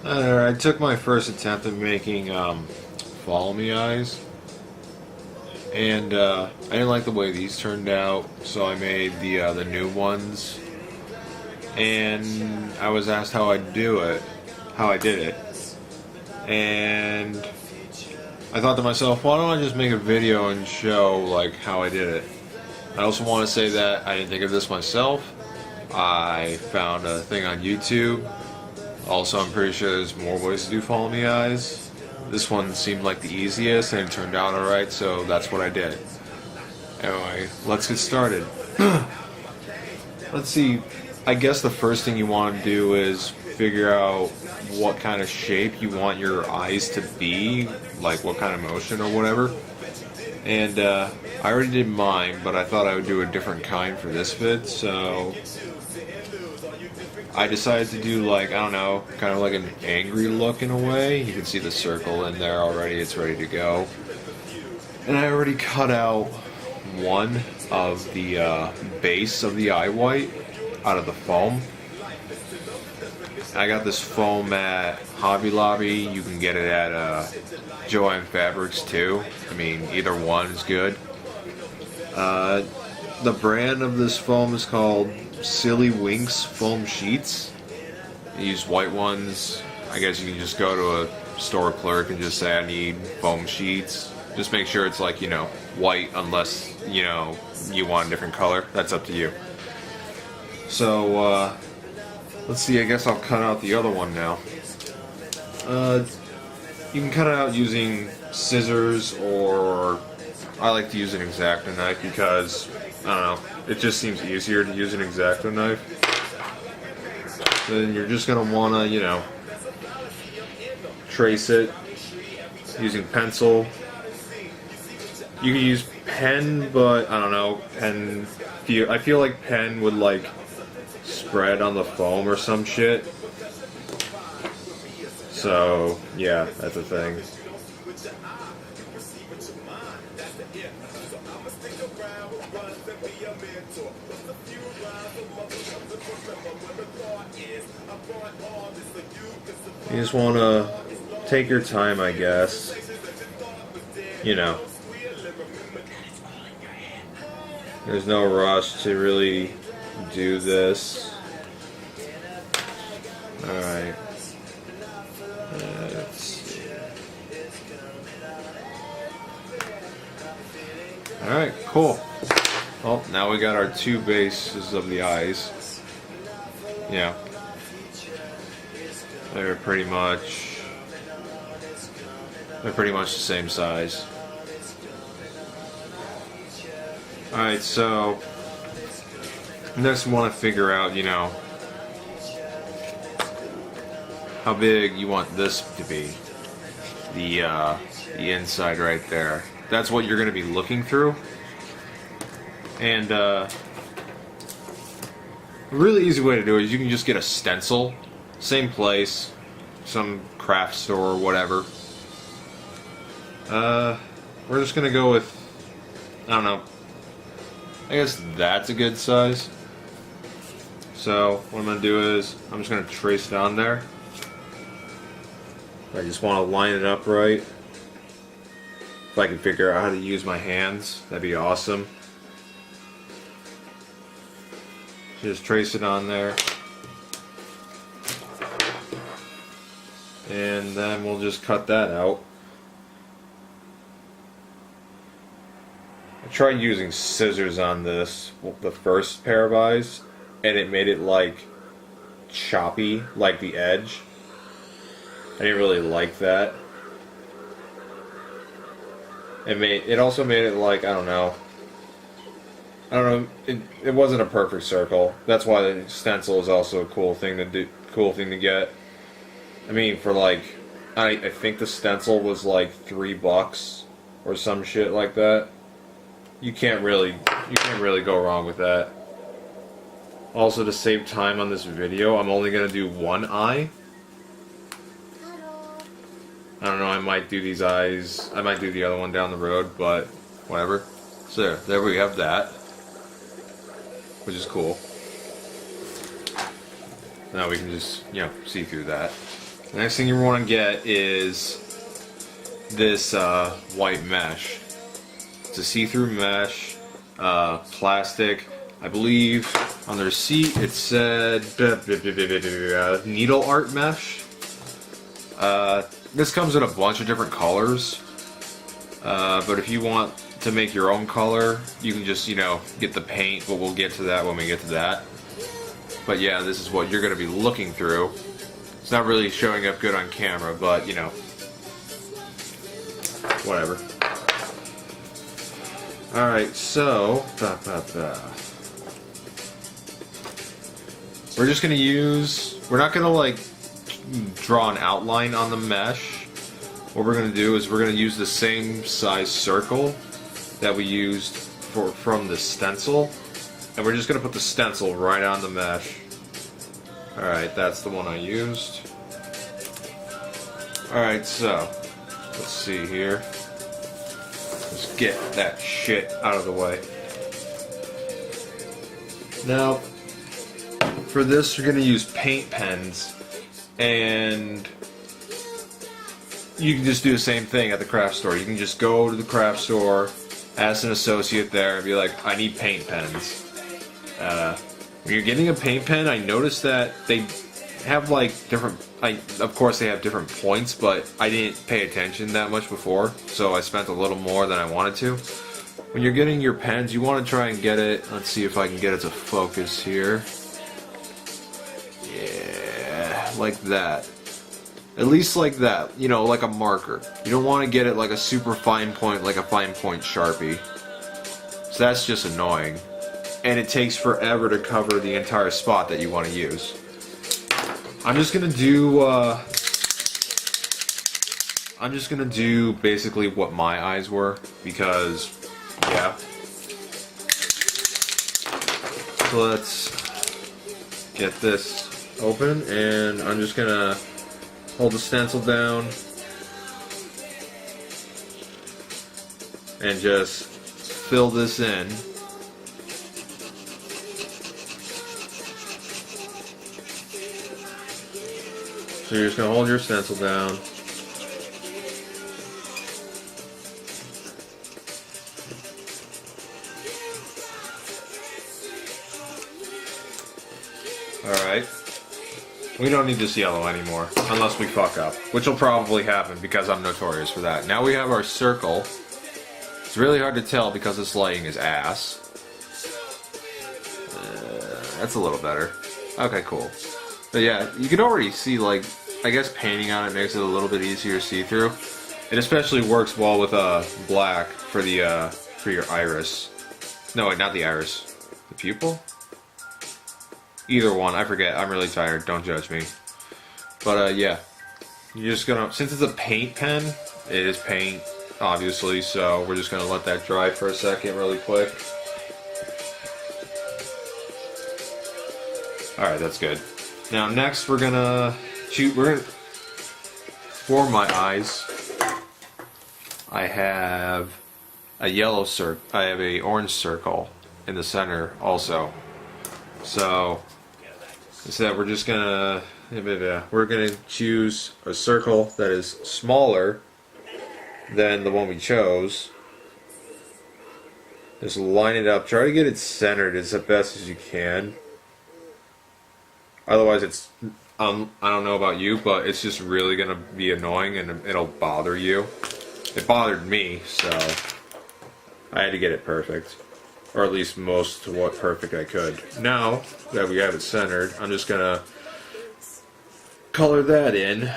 I took my first attempt at making Follow Me eyes, and I didn't like the way these turned out, so I made the new ones. And I was asked how how I did it, and I thought to myself, why don't I just make a video and show like how I did it? I also want to say that I didn't think of this myself. I found a thing on YouTube. Also, I'm pretty sure there's more ways to do Follow Me eyes. This one seemed like the easiest and it turned out alright, so that's what I did. Anyway, let's get started. Let's see, I guess the first thing you want to do is figure out what kind of shape you want your eyes to be, like what kind of motion or whatever. And I already did mine, but I thought I would do a different kind for this vid, so I decided to do like, I don't know, kind of like an angry look in a way. You can see the circle in there already, it's ready to go. And I already cut out one of the base of the eye white out of the foam. I got this foam at Hobby Lobby. You can get it at Jo-Ann Fabrics too. I mean, either one is good. The brand of this foam is called Silly Winks Foam Sheets. I use white ones. I guess you can just go to a store clerk and just say I need foam sheets. Just make sure it's like, white, unless, you want a different color. That's up to you. So, let's see, I guess I'll cut out the other one now. You can cut it out using scissors, or I like to use an X-Acto knife because, I don't know, it just seems easier to use an X-Acto knife. Then you're just going to want to, trace it using pencil. You can use pen, but I don't know, I feel like pen would like spread on the foam or some shit. So, yeah, that's a thing. You just want to take your time, I guess. There's no rush to really do this. Alright. Let's see. Alright, cool. Well, now we got our two bases of the eyes. Yeah. They're pretty much the same size. Alright, so next we want to figure out, how big you want this to be. The inside right there. That's what you're going to be looking through. And a really easy way to do it is you can just get a stencil. Same place, some craft store or whatever. We're just going to go with, I don't know, I guess that's a good size. So what I'm going to do is I'm just going to trace it on there. I just want to line it up right. If I can figure out how to use my hands, that'd be awesome. Just trace it on there. And then we'll just cut that out. I tried using scissors on this, the first pair of eyes, and it made it like choppy, like the edge. I didn't really like that. It also made it like, I don't know, it wasn't a perfect circle. That's why the stencil is also a cool thing to get. I mean, for like, I think the stencil was like $3 or some shit like that. You can't really go wrong with that. Also, to save time on this video, I'm only gonna do one eye. I don't know, I might do these eyes, I might do the other one down the road, but whatever. So there we have that, which is cool. Now we can just, see through that. The next thing you want to get is this white mesh. It's a see-through mesh, plastic. I believe on the receipt it said needle art mesh. This comes in a bunch of different colors, but if you want to make your own color, you can just, you know, get the paint, but we'll get to that when we get to that. But yeah, this is what you're going to be looking through. It's not really showing up good on camera, but you know, whatever. Alright, so we're just going to use, we're not going to like draw an outline on the mesh. What we're going to do is we're going to use the same size circle that we used from the stencil, and we're just going to put the stencil right on the mesh. Alright, that's the one I used. Alright, so let's see here. Let's get that shit out of the way. Now, for this, you're going to use paint pens, and you can just do the same thing at the craft store. You can just go to the craft store, ask an associate there, and be like, I need paint pens. When you're getting a paint pen, I noticed that they have like different, of course they have different points, but I didn't pay attention that much before, so I spent a little more than I wanted to. When you're getting your pens, you want to try and get it, let's see if I can get it to focus here. Yeah, like that. At least like that, you know, like a marker. You don't want to get it like a super fine point, like a fine point Sharpie. So that's just annoying. And it takes forever to cover the entire spot that you want to use. I'm just gonna do basically what my eyes were, because yeah. So let's get this open, and I'm just gonna hold the stencil down and just fill this in. So you're just going to hold your stencil down. Alright. We don't need this yellow anymore, unless we fuck up, which will probably happen because I'm notorious for that. Now we have our circle. It's really hard to tell because this lighting is ass. That's a little better. Okay, cool. But yeah, you can already see, like, I guess painting on it makes it a little bit easier to see through. It especially works well with black for the for your iris. No, wait, not the iris. The pupil? Either one, I forget. I'm really tired. Don't judge me. But yeah, you're just gonna, since it's a paint pen, it is paint, obviously. So we're just gonna let that dry for a second, really quick. All right, that's good. Now next we're gonna for my eyes, I have a yellow circle, I have a orange circle in the center also. So instead we're just gonna, we're gonna choose a circle that is smaller than the one we chose. Just line it up, try to get it centered as best as you can. Otherwise it's, I don't know about you, but it's just really going to be annoying and it'll bother you. It bothered me, so I had to get it perfect. Or at least most to what perfect I could. Now that we have it centered, I'm just going to color that in.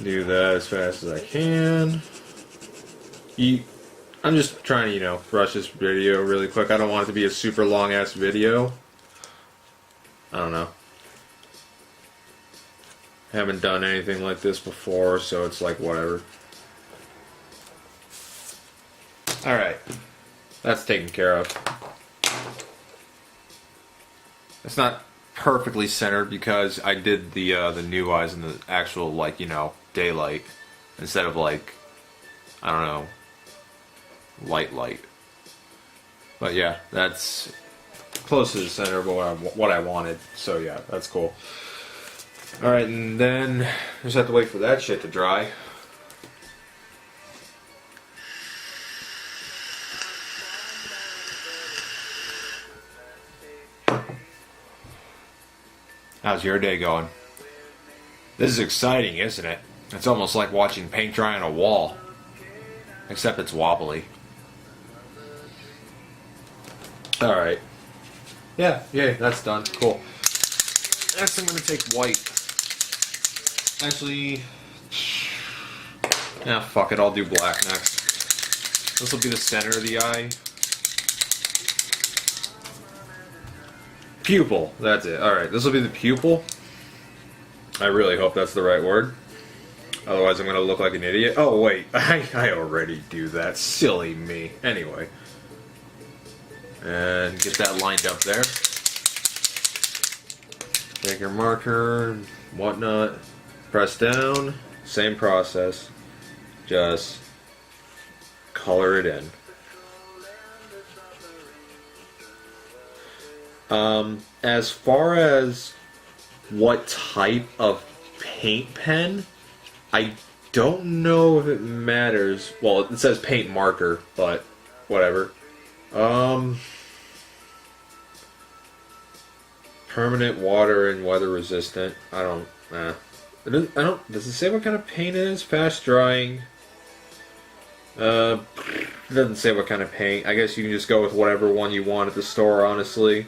Do that as fast as I can. I'm just trying to, you know, rush this video really quick. I don't want it to be a super long ass video. I don't know. Haven't done anything like this before, so it's like whatever. Alright. That's taken care of. It's not perfectly centered because I did the new eyes in the actual, like, you know, daylight instead of like, I don't know, light. But yeah, that's close to the center of what I wanted. So yeah, that's cool. Alright, and then just have to wait for that shit to dry. How's your day going? This is exciting, isn't it? It's almost like watching paint dry on a wall. Except it's wobbly. Alright. Yeah, that's done. Cool. Next I'm going to take white. Actually... yeah, fuck it, I'll do black next. This will be the center of the eye. Pupil, that's it. Alright, this will be the pupil. I really hope that's the right word. Otherwise I'm going to look like an idiot. Oh wait, I already do that. Silly me. Anyway. And get that lined up there. Take your marker, whatnot. Press down. Same process. Just color it in. As far as what type of paint pen, I don't know if it matters. Well, it says paint marker, but whatever. Permanent water and weather resistant. I don't. Does it say what kind of paint it is? Fast drying. It doesn't say what kind of paint. I guess you can just go with whatever one you want at the store, honestly.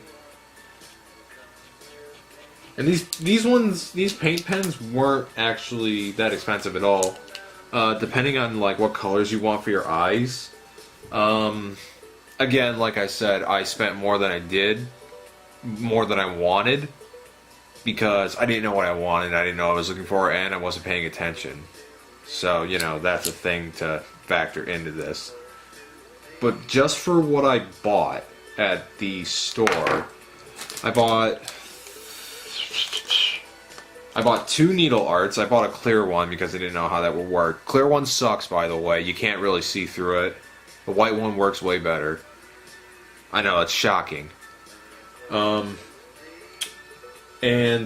And these paint pens weren't actually that expensive at all. Depending on like what colors you want for your eyes. Again, like I said, I spent more than I wanted, because I didn't know what I wanted, I didn't know what I was looking for, and I wasn't paying attention. So, you know, that's a thing to factor into this. But just for what I bought at the store, I bought 2 needle arts. I bought a clear one because I didn't know how that would work. Clear one sucks, by the way. You can't really see through it. The white one works way better. I know, it's shocking. And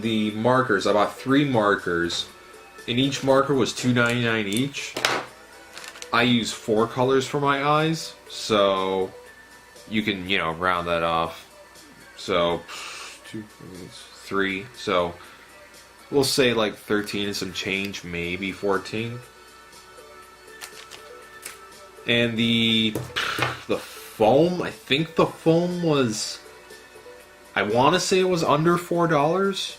the markers, I bought 3 markers, and each marker was $2.99 each. I use 4 colors for my eyes, so you can, you know, round that off. So 2, 3, so we'll say like 13 and some change, maybe 14. And the foam, I think the foam was, I want to say it was under $4.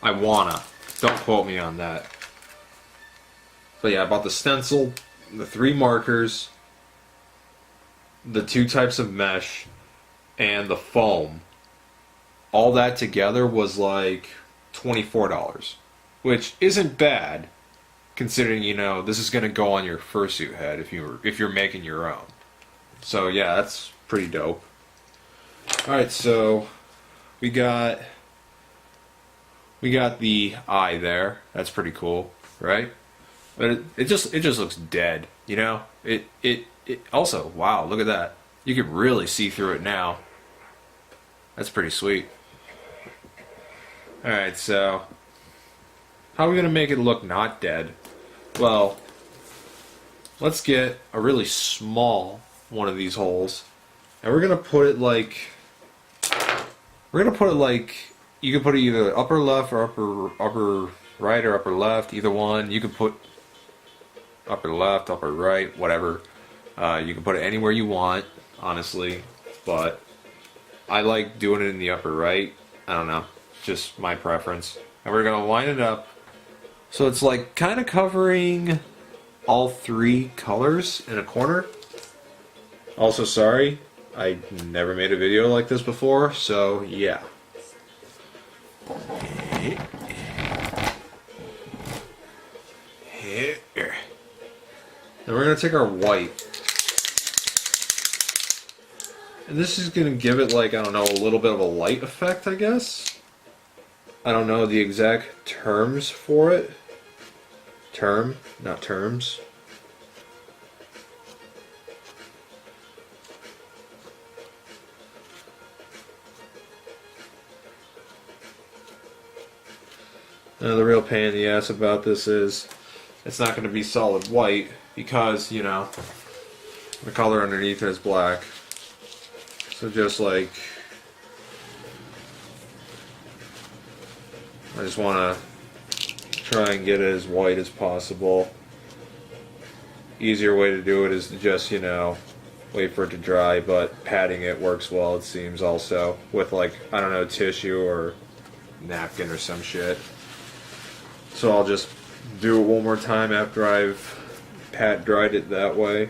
I wanna. Don't quote me on that. But yeah, I bought the stencil, the 3 markers, the 2 types of mesh, and the foam. All that together was like $24, which isn't bad, considering, you know, this is gonna go on your fursuit head if you're making your own. So yeah, that's pretty dope. Alright, so we got the eye there. That's pretty cool, right? But it just looks dead, you know? It also, wow, look at that. You can really see through it now. That's pretty sweet. Alright, so how are we gonna make it look not dead? Well, let's get a really small one of these holes, and we're gonna put it like, you can put it either upper left or upper right or upper left, either one. You can put upper left, upper right, whatever. You can put it anywhere you want, honestly, but I like doing it in the upper right. I don't know, just my preference. And we're gonna line it up so it's like kind of covering all 3 colors in a corner. Also, sorry, I never made a video like this before, so yeah. Here. Then we're going to take our white. And this is going to give it, like, I don't know, a little bit of a light effect, I guess? I don't know the exact terms for it. Term, not terms. Now the real pain in the ass about this is it's not going to be solid white because, you know, the color underneath it is black. So just like, I just want to try and get it as white as possible. Easier way to do it is to just, you know, wait for it to dry, but patting it works well, it seems, also with, like, I don't know, tissue or napkin or some shit. So I'll just do it one more time after I've pat dried it that way.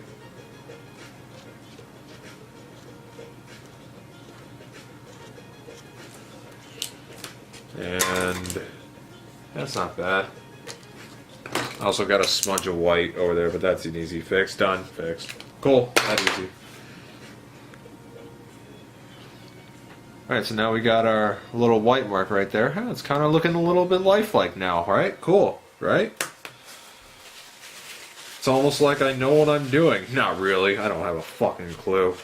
And that's not bad. I also got a smudge of white over there, but that's an easy fix. Done. Fixed. Cool. That easy. Alright, so now we got our little white mark right there. It's kind of looking a little bit lifelike now, right? Cool, right? It's almost like I know what I'm doing. Not really. I don't have a fucking clue.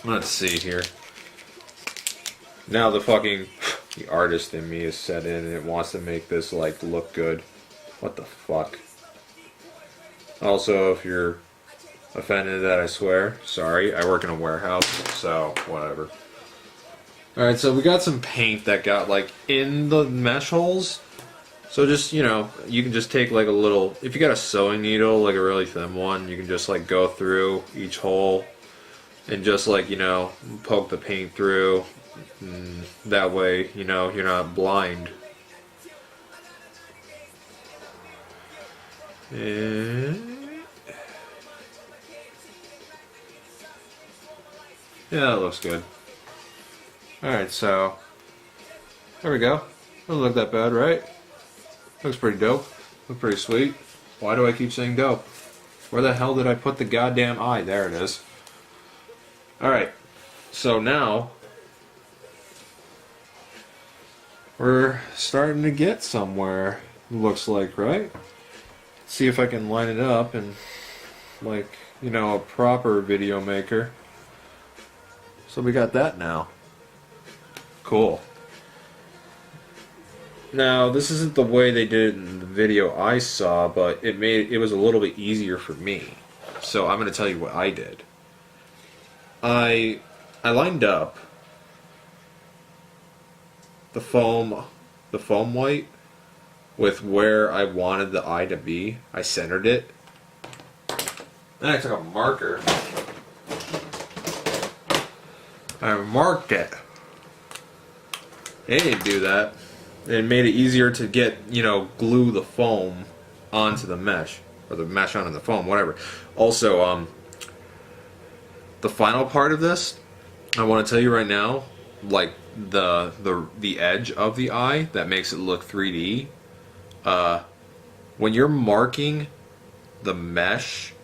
Let's see here. Now the artist in me is set in and it wants to make this, like, look good. What the fuck? Also, if you're offended that I swear, sorry. I work in a warehouse, so whatever. Alright, so we got some paint that got, like, in the mesh holes. So just, you know, you can just take, like, a little, if you got a sewing needle, like a really thin one, you can just, like, go through each hole and just, like, you know, poke the paint through. And that way, you know, you're not blind. And yeah, that looks good. Alright, so there we go. Doesn't look that bad, right? Looks pretty dope. Looks pretty sweet. Why do I keep saying dope? Where the hell did I put the goddamn eye? There it is. Alright, so now we're starting to get somewhere, looks like, right? See if I can line it up and, like, you know, a proper video maker. So we got that now. Cool. Now, this isn't the way they did it in the video I saw, but it was a little bit easier for me. So I'm going to tell you what I did. I lined up the foam white with where I wanted the eye to be. I centered it. Then I took a marker. I marked it. They didn't do that. It made it easier to get, you know, glue the foam onto the mesh, or the mesh onto the foam, whatever. Also, the final part of this, I want to tell you right now, like the edge of the eye that makes it look 3D. When you're marking the mesh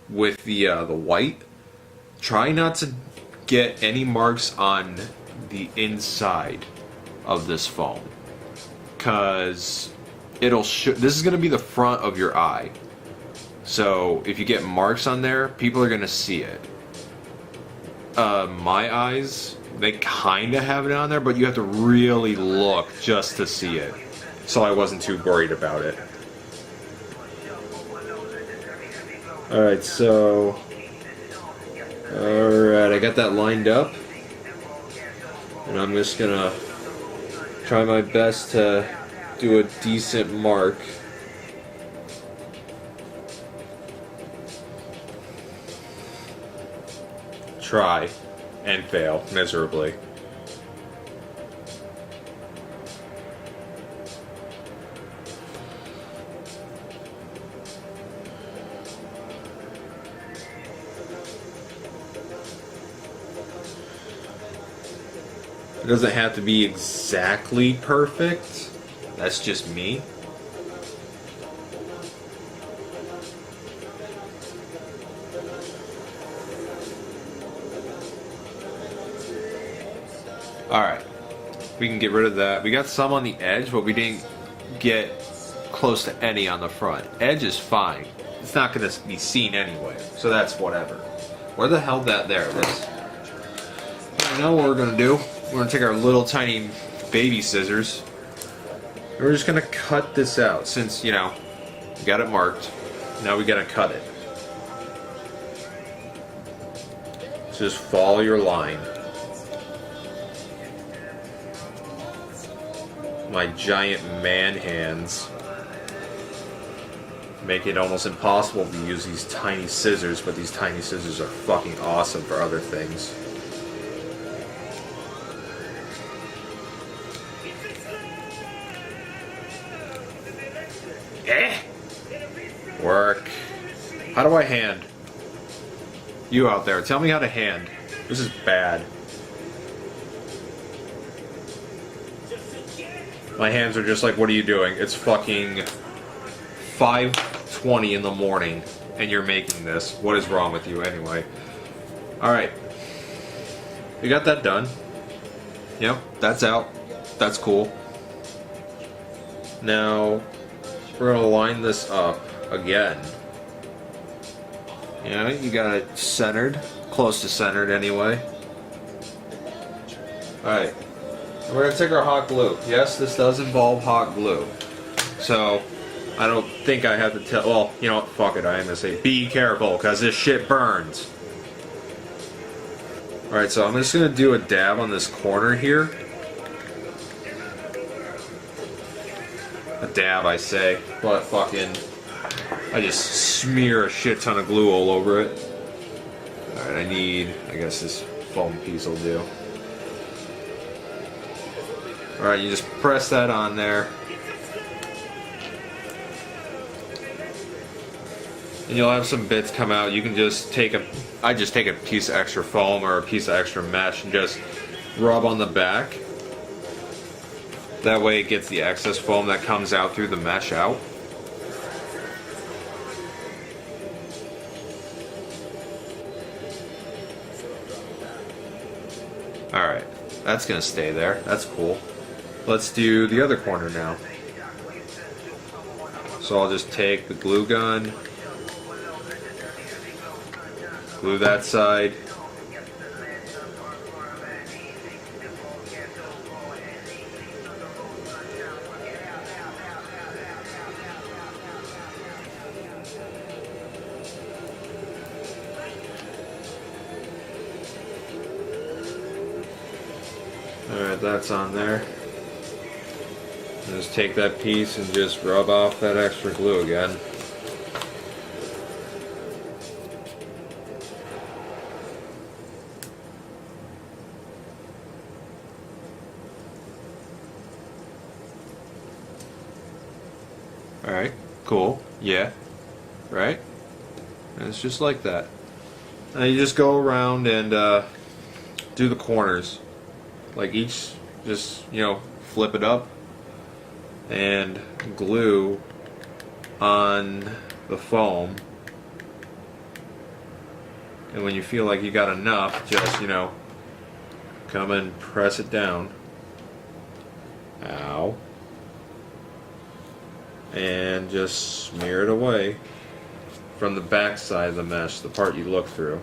with the white, try not to get any marks on the inside of this foam, because it'll this is going to be the front of your eye, so if you get marks on there, people are going to see it. My eyes, they kind of have it on there, but you have to really look just to see it, so I wasn't too worried about it. Alright, so alright, I got that lined up, and I'm just gonna try my best to do a decent mark. Try and fail miserably. It doesn't have to be exactly perfect. That's just me. Alright. We can get rid of that. We got some on the edge, but we didn't get close to any on the front. Edge is fine. It's not going to be seen anyway, so that's whatever. Where the hell that there it is? I know what we're going to do. We're going to take our little tiny baby scissors. And we're just gonna cut this out since, you know, we got it marked. Now we gotta cut it. So just follow your line. My giant man hands make it almost impossible to use these tiny scissors, but these tiny scissors are fucking awesome for other things. Work. How do I hand? You out there, tell me how to hand. This is bad. My hands are just like, what are you doing? It's fucking 5:20 in the morning and you're making this. What is wrong with you anyway? Alright. We got that done. Yep, that's out. That's cool. Now, we're gonna line this up again. You know, you got it centered. Close to centered anyway. Alright. We're gonna take our hot glue. Yes, this does involve hot glue. So, I don't think I have to tell. Well, you know what? Fuck it. I am gonna say be careful because this shit burns. Alright, so I'm just gonna do a dab on this corner here. A dab, I say. But fucking. I just smear a shit ton of glue all over it. Alright, I guess this foam piece will do. Alright, you just press that on there. And you'll have some bits come out. You can just take I just take a piece of extra foam or a piece of extra mesh and just rub on the back. That way it gets the excess foam that comes out through the mesh out. Alright, that's gonna stay there. That's cool. Let's do the other corner now. So I'll just take the glue gun, glue that side. Alright, that's on there. Just take that piece and just rub off that extra glue again. Alright, cool. Yeah. Right? And it's just like that. Now you just go around and do the corners. Like each, just, you know, flip it up and glue on the foam. And when you feel like you got enough, just, you know, come and press it down. Ow. And just smear it away from the back side of the mesh, the part you look through.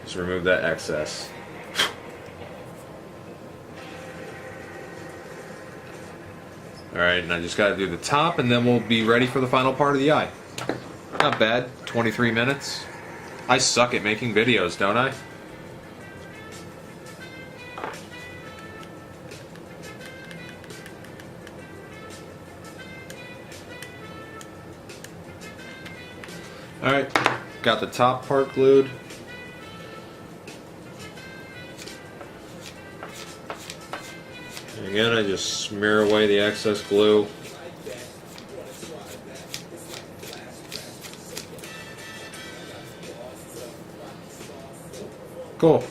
Just remove that excess. Alright, and I just gotta do the top and then we'll be ready for the final part of the eye. Not bad, 23 minutes. I suck at making videos, don't I? Alright, got the top part glued. And again, I just smear away the excess glue. Cool.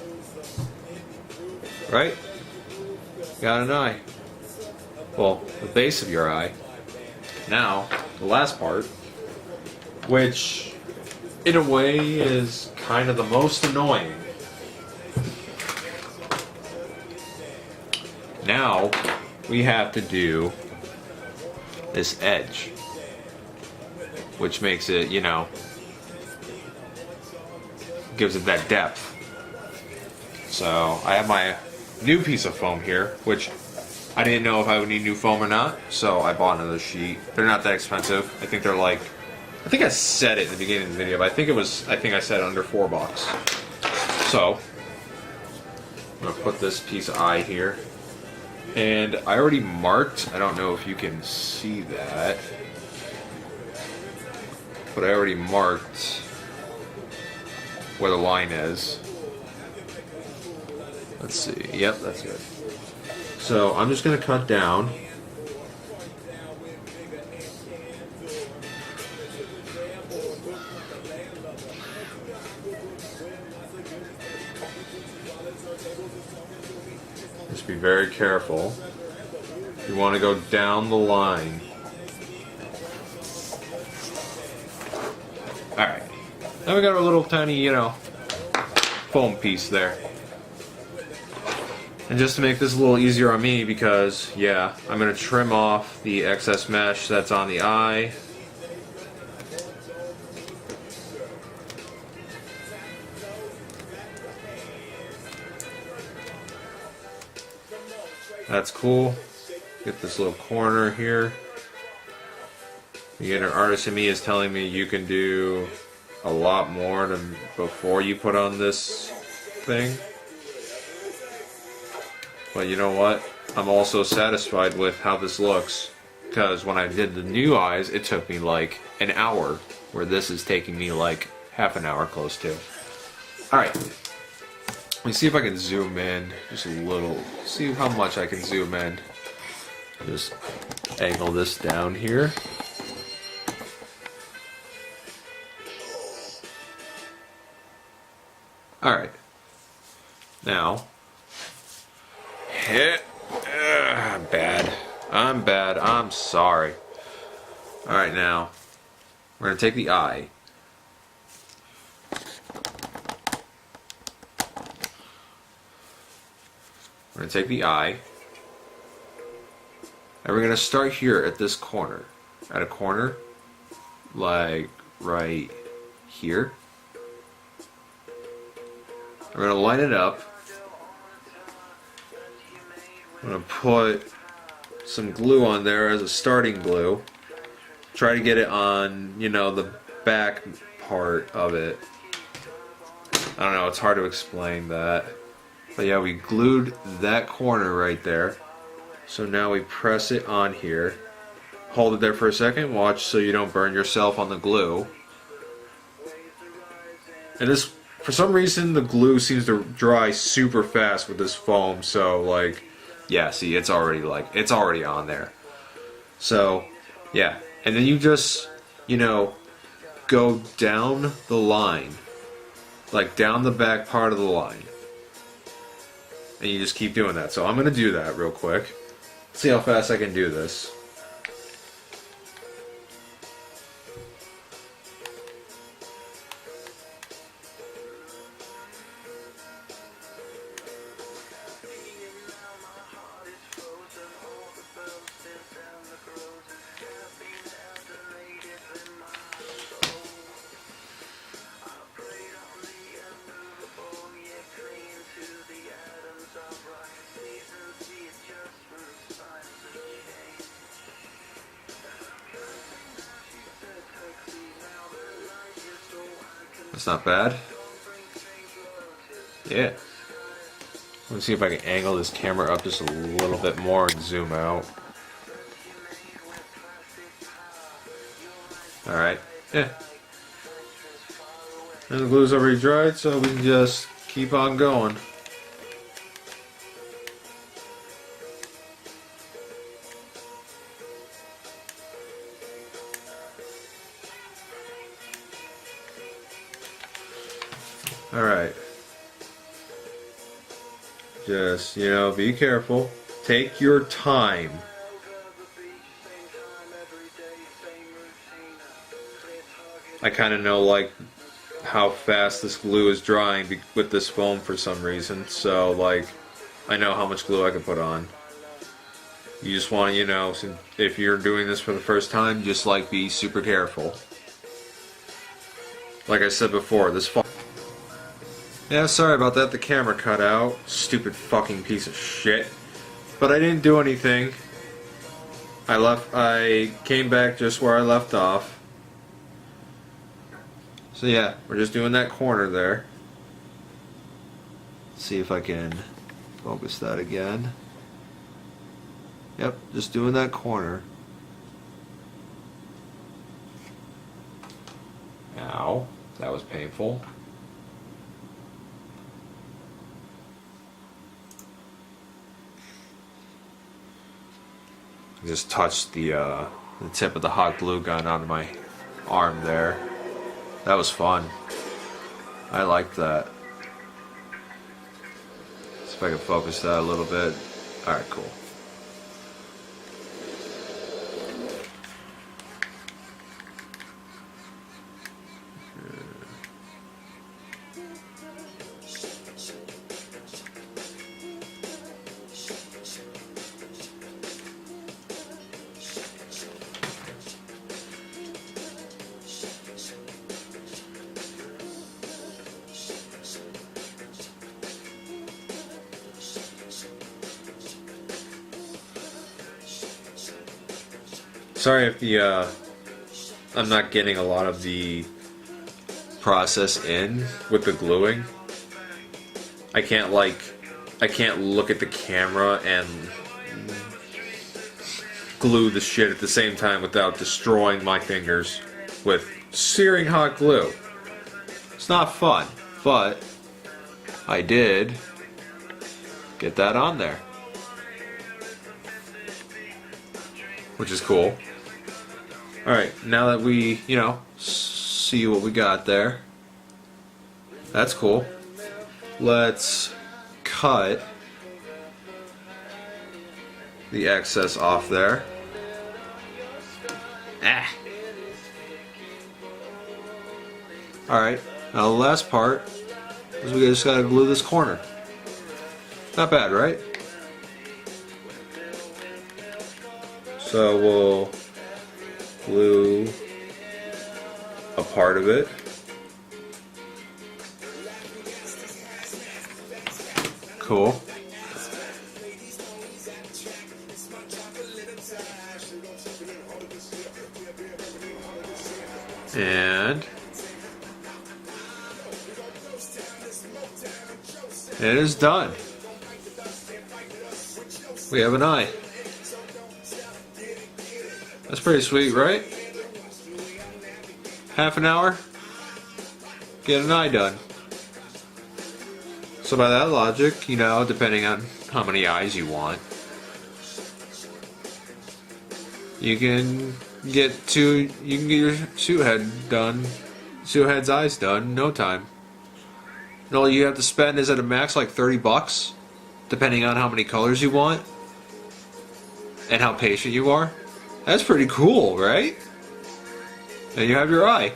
Right? Got an eye. Well, the base of your eye. Now, the last part, which in a way is kind of the most annoying. Now we have to do this edge, which makes it, you know, gives it that depth. So I have my new piece of foam here, which I didn't know if I would need new foam or not, so I bought another sheet. They're not that expensive. I think they're like, I think I said it in the beginning of the video, but I think I said under $4. So I'm gonna put this piece of eye here, and I already marked. I don't know if you can see that, but I already marked where the line is. Let's see. Yep, that's good. So I'm just gonna cut down. Just be very careful. You want to go down the line. Alright. Now we got our little tiny, foam piece there. And just to make this a little easier on me, because, yeah, I'm going to trim off the excess mesh that's on the eye. That's cool. Get this little corner here. The inner artist in me is telling me you can do a lot more than before you put on this thing. But you know what? I'm also satisfied with how this looks, because when I did the new eyes, it took me like an hour, where this is taking me like half an hour close to. Alright. Let me see if I can zoom in just a little. See how much I can zoom in. Just angle this down here. Alright. Now. I'm bad. I'm bad. I'm sorry. Alright, now. We're going to take the eye. We're going to take the eye, and we're going to start here at this corner. At a corner, like right here. We're going to line it up. I'm going to put some glue on there as a starting glue. Try to get it on, the back part of it. I don't know, it's hard to explain that. But yeah, we glued that corner right there. So now we press it on here. Hold it there for a second. Watch so you don't burn yourself on the glue. And this, for some reason, the glue seems to dry super fast with this foam. So like, yeah, see, it's already on there. So, yeah. And then you just, go down the line. Like down the back part of the line. And you just keep doing that. So I'm going to do that real quick. See how fast I can do this. That's not bad. Yeah. Let me see if I can angle this camera up just a little bit more and zoom out. Alright. Yeah. And the glue's already dried, so we can just keep on going. Alright. Just, be careful. Take your time. I kind of know, how fast this glue is drying with this foam for some reason. So, I know how much glue I can put on. You just want to, if you're doing this for the first time, just, be super careful. Like I said before, this foam... Yeah, sorry about that. The camera cut out. Stupid fucking piece of shit. But I didn't do anything. I came back just where I left off. So yeah, we're just doing that corner there. See if I can focus that again. Yep, just doing that corner. Ow, that was painful. Just touched the tip of the hot glue gun onto my arm there. That was fun. I liked that. See if I can focus that a little bit. Alright, cool. Sorry if the I'm not getting a lot of the process in with the gluing. I can't look at the camera and glue the shit at the same time without destroying my fingers with searing hot glue. It's not fun, but I did get that on there, which is cool. Alright, now that we, see what we got there, that's cool. Let's cut the excess off there. Alright, now the last part is we just gotta glue this corner. Not bad, right? So we'll glue a part of it. Cool. And it is done. We have an eye. That's pretty sweet, right? Half an hour, get an eye done. So by that logic, depending on how many eyes you want, you can get your suit head's eyes done in no time. And all you have to spend is at a max like $30, depending on how many colors you want and how patient you are. That's pretty cool, right? And you have your eye.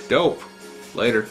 Dope. Later.